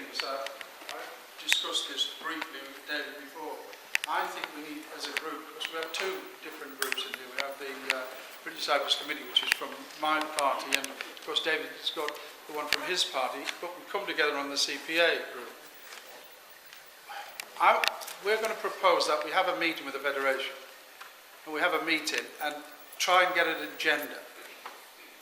things. I discussed this briefly with David before. I think we need, as a group, because we have two different groups in here. We have the British Cyprus Committee, which is from my party, and of course David's got the one from his party, but we come together on the CPA group. We're going to propose that we have a meeting with the Federation, and we have a meeting and try and get an agenda.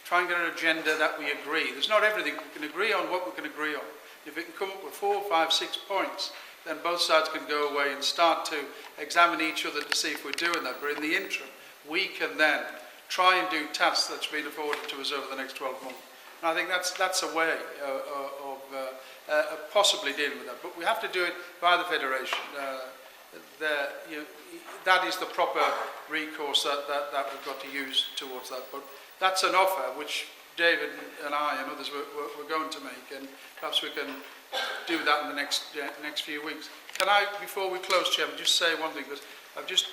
Try and get an agenda that we agree. There's not everything. We can agree on what we can agree on. If we can come up with 4, 5, 6 points, then both sides can go away and start to examine each other to see if we're doing that. But in the interim, we can then try and do tasks that's been afforded to us over the next 12 months. And I think that's a way of possibly dealing with that. But we have to do it by the Federation. That is the proper recourse that we've got to use towards that. But that's an offer which David and I and others were going to make, and perhaps we can do that in the next few weeks. Can I, before we close, Chairman, just say one thing, because I've just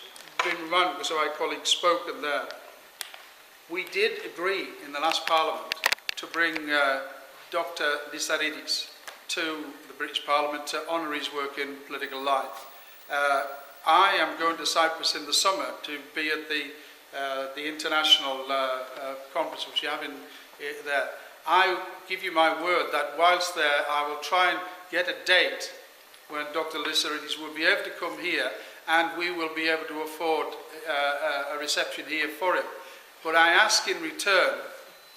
been reminded, because our colleagues spoken there. We did agree in the last Parliament to bring Dr. Droussiotis to the British Parliament to honour his work in political life. I am going to Cyprus in the summer to be at the international conference which you have in there. I give you my word that whilst there, I will try and get a date when Dr. Droussiotis will be able to come here, and we will be able to afford a reception here for him. But I ask in return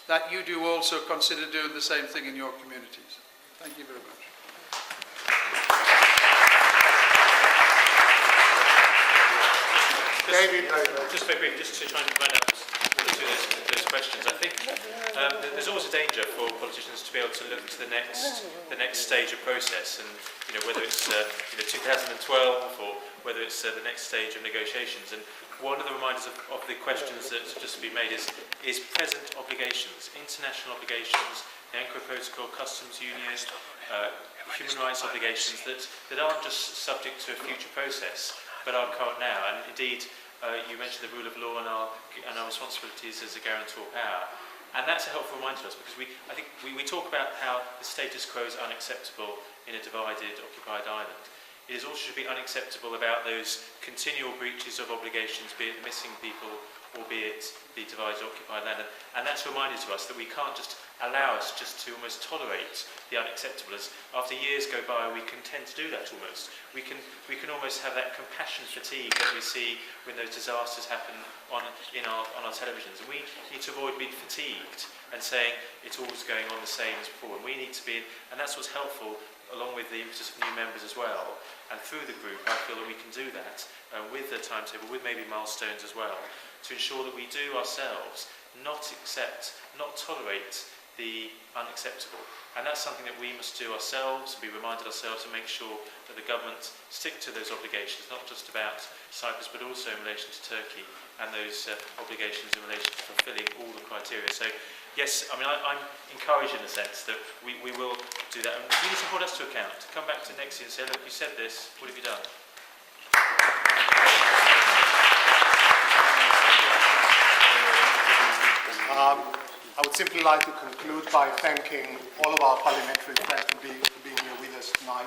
that you do also consider doing the same thing in your communities. Thank you very much. David, just very brief, just to try and run up those questions. I think there's always a danger for politicians to be able to look to the next stage of process, and whether it's 2012 or whether it's the next stage of negotiations. And one of the reminders of the questions that have just been made is present obligations, international obligations, the Ankara Protocol, customs union, human rights obligations that aren't just subject to a future process, but are current now. And indeed, you mentioned the rule of law and our responsibilities as a guarantor power. And that's a helpful reminder to us, because I think we talk about how the status quo is unacceptable in a divided, occupied island. It is also should be unacceptable about those continual breaches of obligations, be it missing people or be it the divided, occupied land. And that's a reminder to us that we can't just allow us just to almost tolerate the unacceptable. As after years go by, we can tend to do that almost. We can almost have that compassion fatigue that we see when those disasters happen on our televisions. And we need to avoid being fatigued and saying it's always going on the same as before. And we need to be, and that's what's helpful, along with the impetus of new members as well. And through the group, I feel that we can do that with the timetable, with maybe milestones as well, to ensure that we do ourselves not tolerate the unacceptable. And that's something that we must do ourselves, be reminded ourselves, and make sure that the government stick to those obligations, not just about Cyprus, but also in relation to Turkey, and those obligations in relation to fulfilling all the criteria. So, yes, I mean, I'm encouraged in the sense that we will do that. And you need to hold us to account, to come back to next year and say, look, you said this, what have you done? I would simply like to conclude by thanking all of our parliamentary friends for being here with us tonight.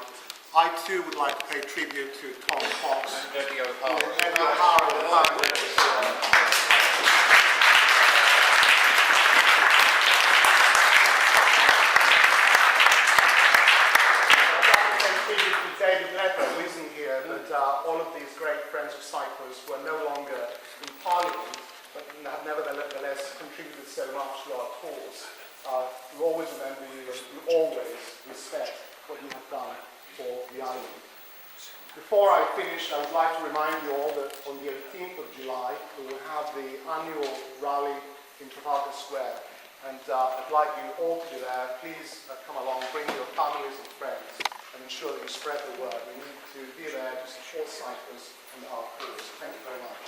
I too would like to pay tribute to Tom Fox and Eddie O'Hara. David Lepper, who isn't here, but all of these great friends of Cyprus who are no longer in Parliament, but have nevertheless contributed so much to our cause. We always remember you, and we always respect what you have done for the island. Before I finish, I would like to remind you all that on the 18th of July, we will have the annual rally in Trafalgar Square. And I'd like you all to be there. Please come along, bring your families and friends, and ensure that you spread the word. We need to be there to support Cyprus and our cause. Thank you very much.